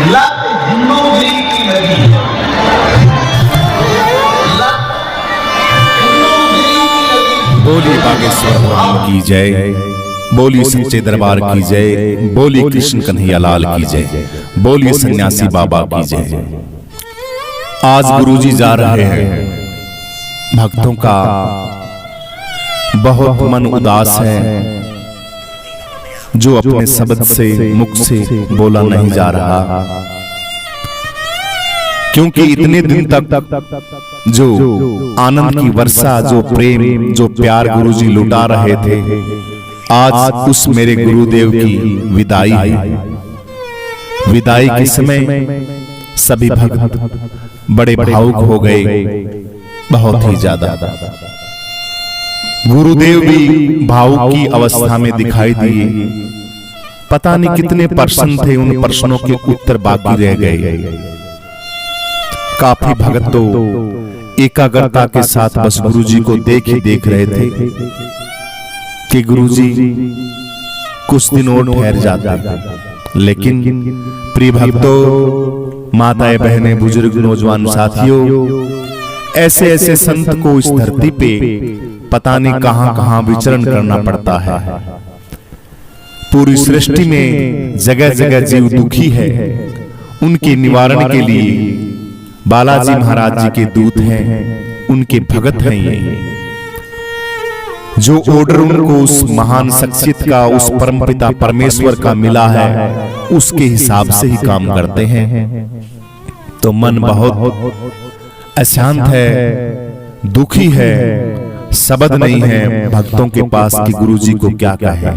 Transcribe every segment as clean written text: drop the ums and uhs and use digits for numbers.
लत हिंदूगिरी की लगी, लत हिंदूगिरी की लगी। बोली बागेश्वर धाम की जय, बोली सच्चे दरबार की जय, बोली कृष्ण कन्हैया लाल की जय, बोली सन्यासी बाबा की जय। आज गुरुजी जा रहे हैं, भक्तों का बहुत मन उदास है, जो अपने शब्द से मुख से बोला नहीं जा रहा, क्योंकि इतने दिन तक जो आनंद की वर्षा, जो प्रेम, जो प्यार गुरुजी लुटा रहे थे, आज उस मेरे गुरुदेव की विदाई है। विदाई के समय सभी भक्त बड़े भावुक हो गए, बहुत ही ज्यादा। गुरुदेव भी भावुक की अवस्था में दिखाई दिए। पता नहीं कितने प्रश्न थे, उन प्रश्नों के उत्तर बाकी रह गए। काफी भक्त तो एकाग्रता के साथ बस गुरुजी को देख ही देख रहे थे कि गुरुजी कुछ दिन और ठहर जाते। लेकिन प्रिय भक्तों, माताएं, बहनें, बुजुर्ग, नौजवान साथियों, ऐसे ऐसे संत को इस धरती पे पता नहीं कहां कहां विचरण करना पड़ता है। पूरी सृष्टि में जगह जगह जीव दुखी है, उनके निवारण के लिए बालाजी महाराज जी के दूत हैं, उनके भगत हैं ये। जो ऑर्डर उनको उस महान शख्सियत का, उस परमपिता परमेश्वर का मिला है, उसके हिसाब से ही काम करते हैं। तो मन बहुत अशांत है, दुखी है, शब्द नहीं है भक्तों के पास कि गुरुजी को क्या कहें।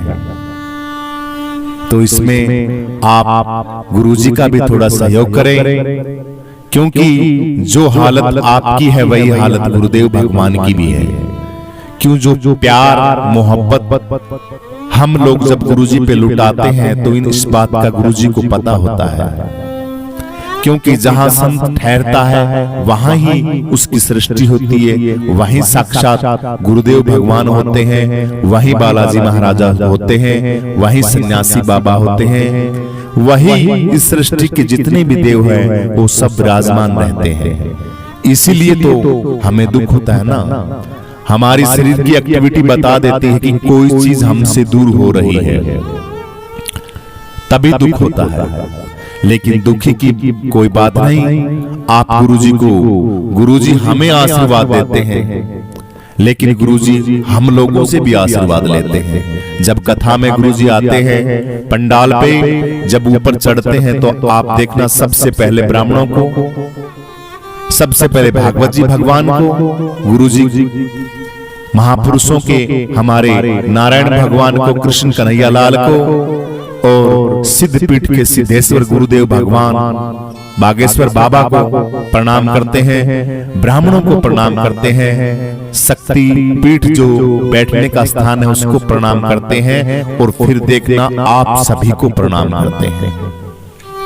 तो इसमें आप गुरुजी का भी थोड़ा सहयोग करें, क्योंकि जो हालत आपकी है वही हालत गुरुदेव भगवान की भी है। क्यों, जो प्यार मोहब्बत हम लोग जब गुरुजी पे लुटाते हैं तो इस बात का गुरुजी को पता होता है, क्योंकि जहां संत ठहरता है वहां ही उसकी सृष्टि होती है, वहीं साक्षात गुरुदेव भगवान होते हैं, वहीं बालाजी महाराजा होते हैं, वहीं सन्यासी बाबा होते हैं, वही इस सृष्टि के जितने भी देव हैं वो सब विराजमान रहते हैं। इसीलिए तो हमें दुख होता है ना, हमारी शरीर की एक्टिविटी बता देती है कि कोई चीज हमसे दूर हो रही है, तभी दुख होता है। लेकिन दुखी की कोई बात नहीं। आप गुरुजी हमें आशीर्वाद देते हैं, लेकिन गुरुजी हम लोगों से भी आशीर्वाद लेते हैं। जब कथा में गुरुजी आते हैं, पंडाल पे जब ऊपर चढ़ते हैं, तो आप देखना सबसे पहले ब्राह्मणों को, सबसे पहले भागवत जी भगवान को, गुरुजी महापुरुषों के हमारे नारायण भगवान को, कृष्ण कन्हैया लाल को, और सिद्धपीठ के सिद्धेश्वर गुरुदेव भगवान बागेश्वर बाबा को प्रणाम करते हैं, ब्राह्मणों को प्रणाम करते हैं, शक्ति पीठ जो बैठने का स्थान है उसको प्रणाम करते हैं, और फिर देखना आप सभी को प्रणाम करते हैं।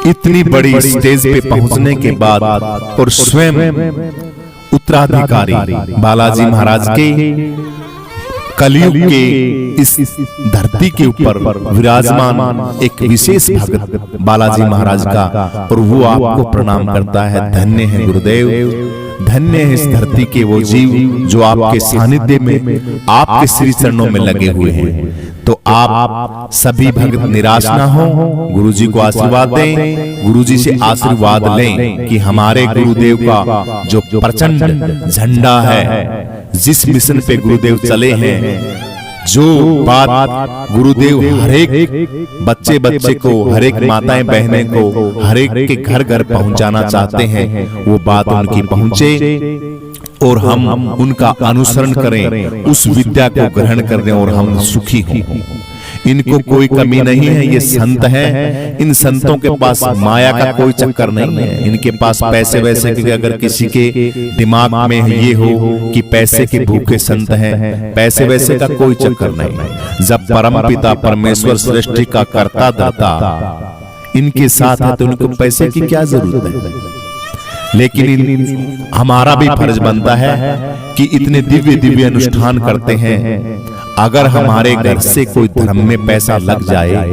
इतनी बड़ी स्टेज पे पहुंचने के बाद और स्वयं उत्तराधिकारी बालाजी महाराज के कलयुग के इस धरती के ऊपर विराजमान एक विशेष भक्त बालाजी महाराज का, और वो आपको प्रणाम करता है। धन्य है गुरुदेव, धन्य है इस धरती के वो जीव जो आपके सानिध्य में, आपके श्री चरणों में लगे हुए हैं। तो आप सभी भक्त निराश ना हो, गुरुजी को आशीर्वाद दें, गुरुजी से आशीर्वाद लें कि हमारे गुरुदेव का जो प्रचंड झंडा है, जिस मिशन पे गुरुदेव चले हैं, जो बात गुरुदेव हरेक बच्चे बच्चे को, हरेक माताएं बहनें को, हरेक के घर घर पहुंचाना चाहते हैं, वो बात उनकी पहुंचे और हम उनका अनुसरण करें, उस विद्या को ग्रहण करें और हम सुखी हों। इनको कोई कमी नहीं है, ये संत हैं। इन संतों के पास माया का कोई चक्कर नहीं है। इनके पास पैसे वैसे के, अगर किसी के दिमाग में ये हो कि पैसे के भूखे संत हैं, पैसे वैसे का कोई चक्कर नहीं। जब परमपिता परमेश्वर सृष्टि का कर्ता दाता इनके साथ है तो उनको पैसे की क्या जरूरत है। लेकिन हमारा भी फर्ज बनता है कि इतने दिव्य दिव्य अनुष्ठान करते हैं, अगर हमारे घर से कोई धर्म में पैसा लग जाए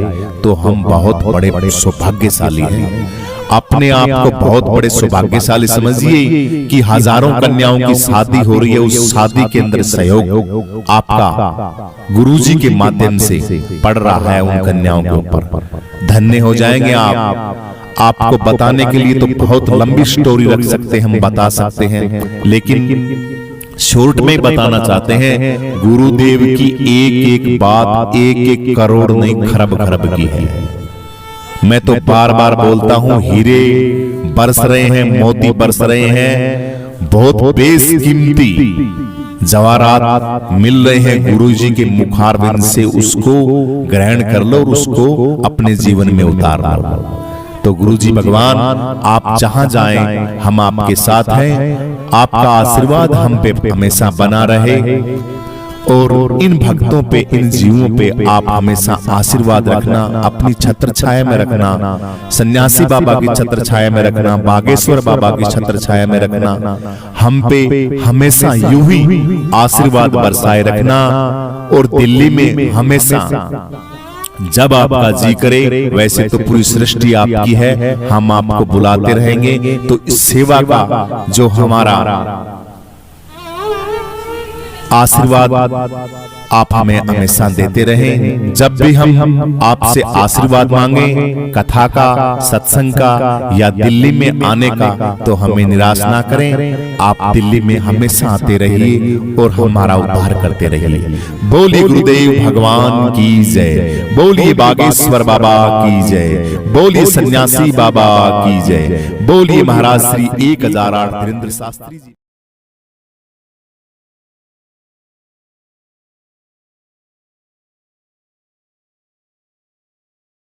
तो हम बहुत बड़े बड़े सौभाग्यशाली हैं। अपने आप को बहुत बड़े सौभाग्यशाली समझिए कि हजारों कन्याओं की शादी हो रही है। उस शादी के अंदर सहयोग आपका गुरुजी के माध्यम से पड़ रहा है उन कन्याओं के ऊपर। धन्य हो जाएंगे आप। आपको बताने के लिए तो बहुत लंबी स्टोरी रख सकते हैं, हम बता सकते हैं, लेकिन शॉर्ट में बताना चाहते हैं। गुरुदेव की एक एक बात एक एक करोड़ नहीं खरब खरब की है। मैं तो बार बार बोलता हूं, हीरे बरस रहे हैं, मोती बरस रहे हैं, बहुत बेशकीमती जवाहरात मिल रहे हैं गुरुजी के मुखारविंद से। उसको ग्रहण कर लो और उसको अपने जीवन में उतार लो। तो गुरुजी भगवान आप जहां जाएं हम आपके साथ हैं। आपका आशीर्वाद हम पे हमेशा बना रहे और इन भक्तों पे, इन जीवों पे आप हमेशा आशीर्वाद रखना, अपनी छत्र छाया में रखना, सन्यासी बाबा की छत्र छाया में रखना, बागेश्वर बाबा की छत्र छाया में रखना। हम पे हमेशा यूं ही आशीर्वाद बरसाए रखना और दिल्ली में हमेशा जब आपका जी करे, वैसे तो पूरी सृष्टि आपकी है, हम आपको बुलाते रहेंगे। तो इस सेवा का जो हमारा आशीर्वाद आप हमें हमेशा देते रहें। जब भी हम आपसे आशीर्वाद मांगे, कथा का, सत्संग का या दिल्ली में आने का, तो हमें निराश ना करें। आप दिल्ली में हमेशा आते रहिए और हमारा उद्धार करते रहिए। बोलिए गुरुदेव भगवान की जय, बोलिए बागेश्वर बाबा की जय, बोलिए सन्यासी बाबा की जय, बोलिए महाराज श्री 1008 धीरेन्द्र शास्त्री जी।